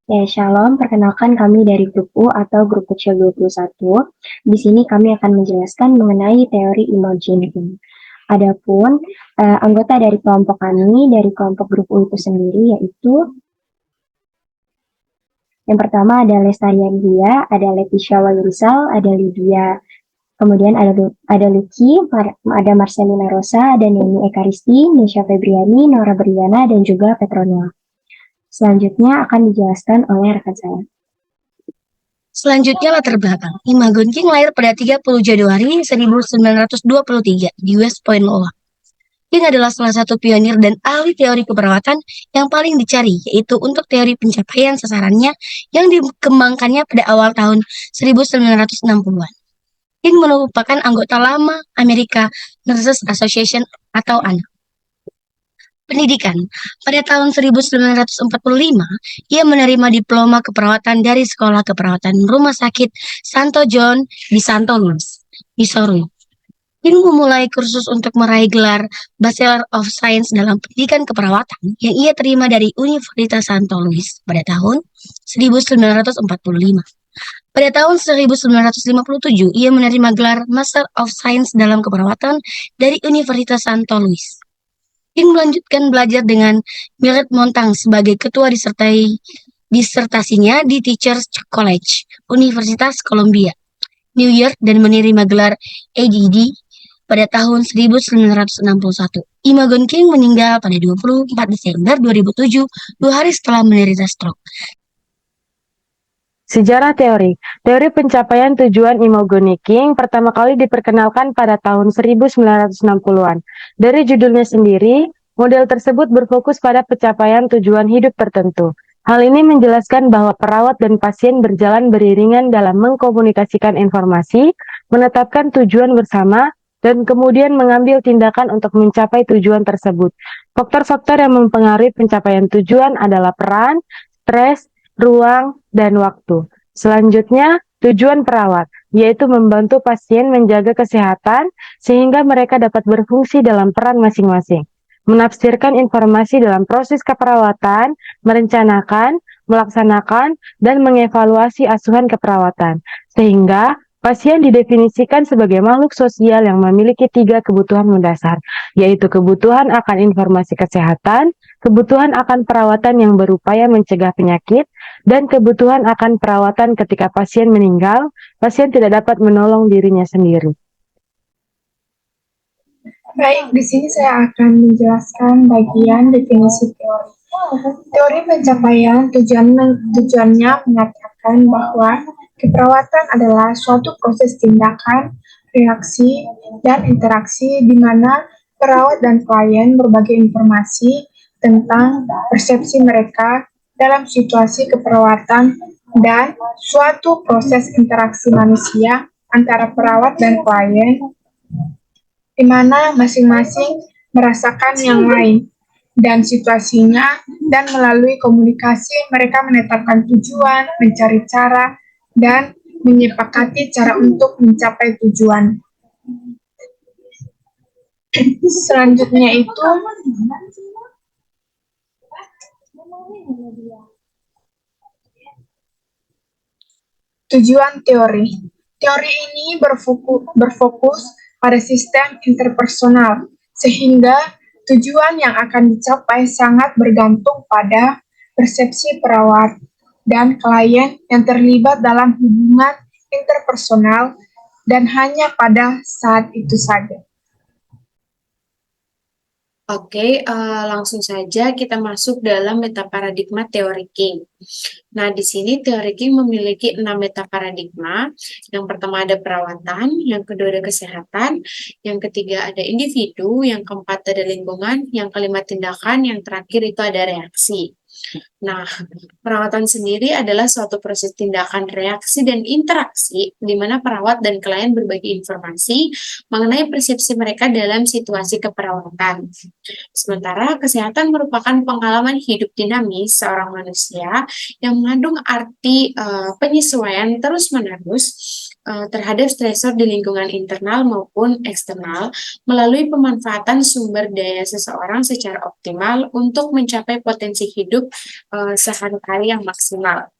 Ya, Shalom. Perkenalkan kami dari grup U atau grup kecil 21. Di sini kami akan menjelaskan mengenai teori imagining. Adapun anggota dari kelompok kami, dari kelompok grup U itu sendiri, yaitu yang pertama ada Lestari Dia, ada Leticia Wairisal, ada Lydia, kemudian ada Lucky, ada Marcelina Rosa, ada Neni Ekaristi, Nesha Febriani, Nora Briana, dan juga Petronila. Selanjutnya akan dijelaskan oleh rekan saya. Selanjutnya latar belakang. Imogen King lahir pada 30 Januari 1923 di West Point, Iowa. King adalah salah satu pionir dan ahli teori keperawatan yang paling dicari, yaitu untuk teori pencapaian sasarannya yang dikembangkannya pada awal tahun 1960-an. King merupakan anggota lama American Nurses Association atau ANA. Pendidikan. Pada tahun 1945, ia menerima diploma keperawatan dari Sekolah Keperawatan Rumah Sakit Santo John di Santo Louis, Missouri. King memulai kursus untuk meraih gelar Bachelor of Science dalam pendidikan keperawatan yang ia terima dari Universitas Santo Louis pada tahun 1945. Pada tahun 1957, ia menerima gelar Master of Science dalam keperawatan dari Universitas Santo Louis. King melanjutkan belajar dengan Mildred Montang sebagai ketua disertasinya di Teachers College, Universitas Columbia, New York, dan menerima gelar ADD pada tahun 1961. Imogen King meninggal pada 24 Desember 2007, 2 hari setelah menderita stroke. Sejarah teori. Teori pencapaian tujuan Imogen King pertama kali diperkenalkan pada tahun 1960-an. Dari judulnya sendiri, model tersebut berfokus pada pencapaian tujuan hidup tertentu. Hal ini menjelaskan bahwa perawat dan pasien berjalan beriringan dalam mengkomunikasikan informasi, menetapkan tujuan bersama, dan kemudian mengambil tindakan untuk mencapai tujuan tersebut. Faktor-faktor yang mempengaruhi pencapaian tujuan adalah peran, stres, ruang, dan waktu. Selanjutnya, tujuan perawat, yaitu membantu pasien menjaga kesehatan sehingga mereka dapat berfungsi dalam peran masing-masing. Menafsirkan informasi dalam proses keperawatan, merencanakan, melaksanakan, dan mengevaluasi asuhan keperawatan. Sehingga pasien didefinisikan sebagai makhluk sosial yang memiliki 3 kebutuhan mendasar, yaitu kebutuhan akan informasi kesehatan, kebutuhan akan perawatan yang berupaya mencegah penyakit, dan kebutuhan akan perawatan ketika pasien meninggal, pasien tidak dapat menolong dirinya sendiri. Baik, di sini saya akan menjelaskan bagian definisi teori. Teori pencapaian tujuannya menyatakan bahwa keperawatan adalah suatu proses tindakan, reaksi, dan interaksi di mana perawat dan klien berbagi informasi tentang persepsi mereka dalam situasi keperawatan dan suatu proses interaksi manusia antara perawat dan klien di mana masing-masing merasakan yang lain dan situasinya, dan melalui komunikasi mereka menetapkan tujuan, mencari cara, dan menyepakati cara untuk mencapai tujuan. Selanjutnya itu tujuan teori. Teori ini berfokus pada sistem interpersonal, sehingga tujuan yang akan dicapai sangat bergantung pada persepsi perawat dan klien yang terlibat dalam hubungan interpersonal dan hanya pada saat itu saja. Oke, langsung saja kita masuk dalam metaparadigma teori King. Nah, di sini teori King memiliki 6 metaparadigma. Yang pertama ada perawatan, yang kedua ada kesehatan, yang ketiga ada individu, yang keempat ada lingkungan, yang kelima tindakan, yang terakhir itu ada reaksi. Nah, perawatan sendiri adalah suatu proses tindakan, reaksi, dan interaksi di mana perawat dan klien berbagi informasi mengenai persepsi mereka dalam situasi keperawatan. Sementara kesehatan merupakan pengalaman hidup dinamis seorang manusia yang mengandung arti penyesuaian terus-menerus terhadap stresor di lingkungan internal maupun eksternal melalui pemanfaatan sumber daya seseorang secara optimal untuk mencapai potensi hidup sehari-hari yang maksimal.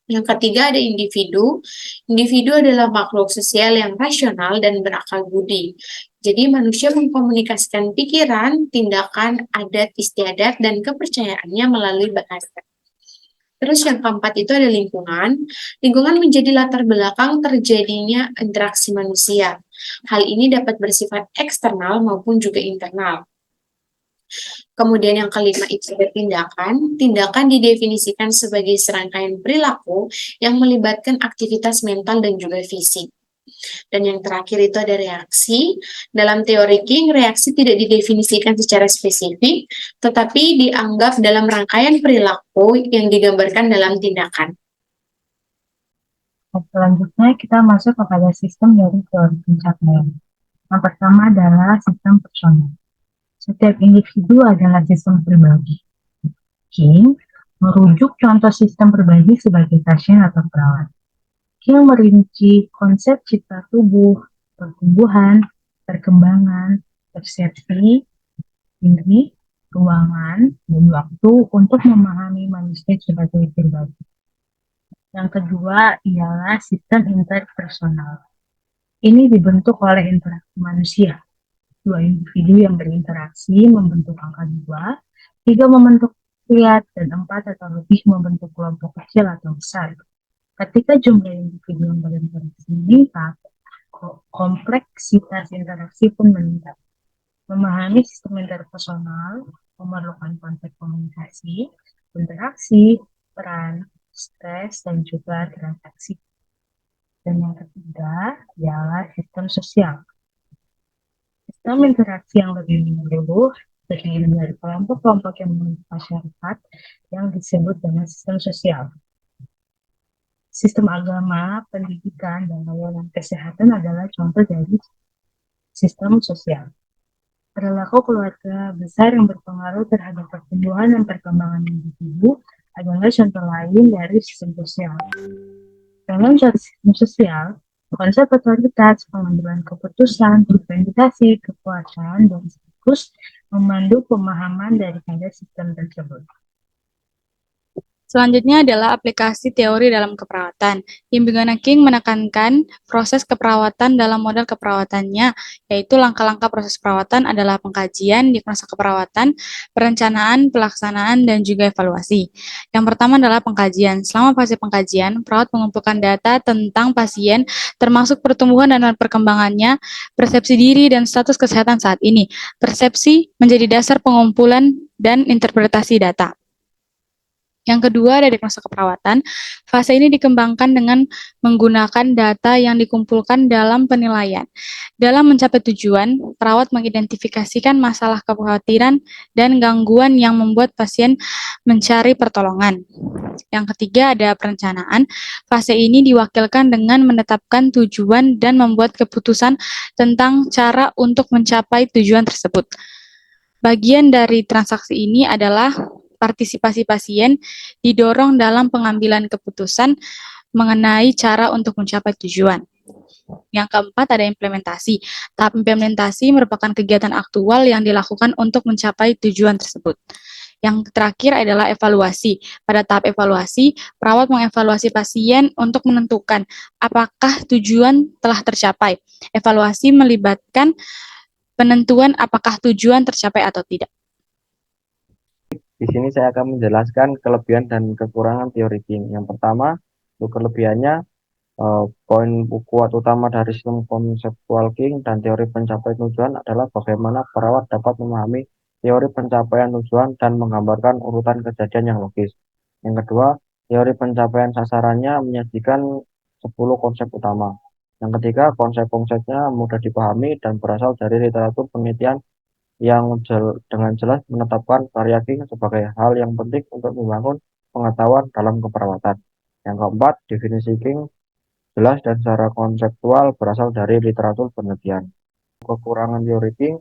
Yang ketiga ada individu. Individu adalah makhluk sosial yang rasional dan berakal budi. Jadi manusia mengkomunikasikan pikiran, tindakan, adat istiadat, dan kepercayaannya melalui bahasa. Terus yang keempat itu ada lingkungan. Lingkungan menjadi latar belakang terjadinya interaksi manusia. Hal ini dapat bersifat eksternal maupun juga internal. Kemudian yang kelima itu ada tindakan. Tindakan didefinisikan sebagai serangkaian perilaku yang melibatkan aktivitas mental dan juga fisik. Dan yang terakhir itu ada reaksi. Dalam teori King, reaksi tidak didefinisikan secara spesifik, tetapi dianggap dalam rangkaian perilaku yang digambarkan dalam tindakan. Selanjutnya kita masuk kepada sistem dari teori pencapaian. Yang pertama adalah sistem personal. Setiap individu adalah sistem pribadi. King merujuk contoh sistem pribadi sebagai pasien atau perawat. King merinci konsep cipta tubuh, pertumbuhan, perkembangan, persepsi, diri, ruangan, dan waktu untuk memahami manusia sebagai pribadi. Yang kedua ialah sistem interpersonal. Ini dibentuk oleh interaksi manusia. Dua individu yang berinteraksi membentuk angka 2, 3 membentuk triad, dan 4 atau lebih membentuk kelompok kecil atau besar. Ketika jumlah individu yang berinteraksi meningkat, kompleksitas interaksi pun meningkat. Memahami sistem interpersonal memerlukan konsep komunikasi, interaksi, peran, stres, dan juga transaksi. Dan yang ketiga ialah sistem sosial. Sistem interaksi yang lebih menyeluruh terdiri dari kelompok-kelompok yang membentuk masyarakat yang disebut dengan sistem sosial. Sistem agama, pendidikan, dan layanan kesehatan adalah contoh dari sistem sosial. Perilaku keluarga besar yang berpengaruh terhadap pertumbuhan dan perkembangan individu adalah contoh lain dari sistem sosial. Dalam sistem sosial, konsep otoritas, pengambilan keputusan, representasi, kekuasaan, dan status memandu pemahaman daripada sistem tersebut. Selanjutnya adalah aplikasi teori dalam keperawatan. Bimbingan King menekankan proses keperawatan dalam model keperawatannya, yaitu langkah-langkah proses perawatan adalah pengkajian, diagnosa keperawatan, perencanaan, pelaksanaan, dan juga evaluasi. Yang pertama adalah pengkajian. Selama fase pengkajian, perawat mengumpulkan data tentang pasien, termasuk pertumbuhan dan perkembangannya, persepsi diri, dan status kesehatan saat ini. Persepsi menjadi dasar pengumpulan dan interpretasi data. Yang kedua ada diagnosa keperawatan. Fase ini dikembangkan dengan menggunakan data yang dikumpulkan dalam penilaian. Dalam mencapai tujuan, perawat mengidentifikasikan masalah kekhawatiran dan gangguan yang membuat pasien mencari pertolongan. Yang ketiga ada perencanaan. Fase ini diwakilkan dengan menetapkan tujuan dan membuat keputusan tentang cara untuk mencapai tujuan tersebut. Bagian dari transaksi ini adalah partisipasi pasien didorong dalam pengambilan keputusan mengenai cara untuk mencapai tujuan. Yang keempat ada implementasi. Tahap implementasi merupakan kegiatan aktual yang dilakukan untuk mencapai tujuan tersebut. Yang terakhir adalah evaluasi. Pada tahap evaluasi, perawat mengevaluasi pasien untuk menentukan apakah tujuan telah tercapai. Evaluasi melibatkan penentuan apakah tujuan tercapai atau tidak. Di sini saya akan menjelaskan kelebihan dan kekurangan teori King. Yang pertama, untuk kelebihannya, poin kuat utama dari sistem konseptual King dan teori pencapaian tujuan adalah bagaimana perawat dapat memahami teori pencapaian tujuan dan menggambarkan urutan kejadian yang logis. Yang kedua, teori pencapaian sasarannya menyajikan 10 konsep utama. Yang ketiga, konsep-konsepnya mudah dipahami dan berasal dari literatur penelitian yang dengan jelas menetapkan karya King sebagai hal yang penting untuk membangun pengetahuan dalam keperawatan. Yang keempat, definisi King jelas dan secara konseptual berasal dari literatur penelitian. Kekurangan teori King,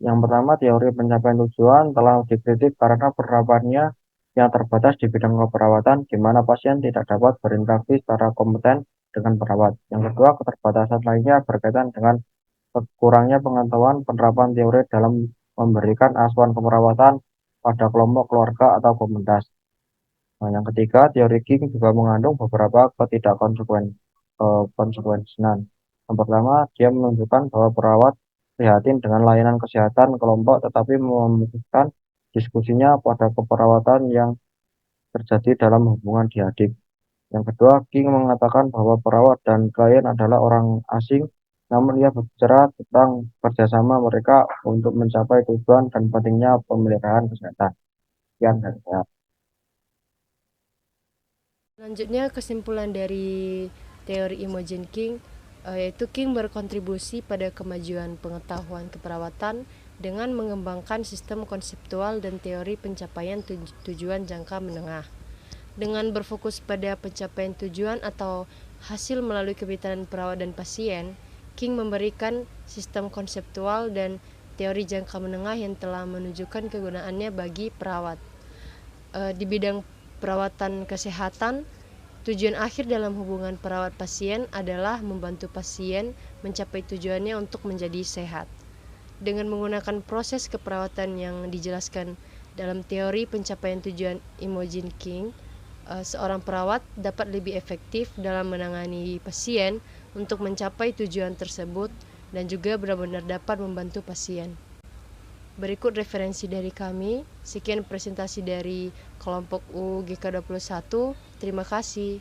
yang pertama, teori pencapaian tujuan telah dikritik karena penerapannya yang terbatas di bidang keperawatan, di mana pasien tidak dapat berinteraksi secara kompeten dengan perawat. Yang kedua, keterbatasan lainnya berkaitan dengan kurangnya pengetahuan penerapan teori dalam memberikan asuhan keperawatan pada kelompok keluarga atau komunitas. Nah, yang ketiga, teori King juga mengandung beberapa konsekuensian. Yang pertama, dia menunjukkan bahwa perawat prihatin dengan layanan kesehatan kelompok, tetapi memutuskan diskusinya pada keperawatan yang terjadi dalam hubungan diadik. Yang kedua, King mengatakan bahwa perawat dan klien adalah orang asing, namun ia berbicara tentang kerjasama mereka untuk mencapai tujuan dan pentingnya pemeliharaan kesehatan. Sekian dari saya. Selanjutnya kesimpulan dari teori Imogen King yaitu King berkontribusi pada kemajuan pengetahuan keperawatan dengan mengembangkan sistem konseptual dan teori pencapaian tujuan jangka menengah. Dengan berfokus pada pencapaian tujuan atau hasil melalui kemitraan perawat dan pasien, King memberikan sistem konseptual dan teori jangka menengah yang telah menunjukkan kegunaannya bagi perawat. Di bidang perawatan kesehatan, tujuan akhir dalam hubungan perawat pasien adalah membantu pasien mencapai tujuannya untuk menjadi sehat. Dengan menggunakan proses keperawatan yang dijelaskan dalam teori pencapaian tujuan Imogen King, seorang perawat dapat lebih efektif dalam menangani pasien untuk mencapai tujuan tersebut dan juga benar-benar dapat membantu pasien. Berikut referensi dari kami. Sekian presentasi dari kelompok U GK21. Terima kasih.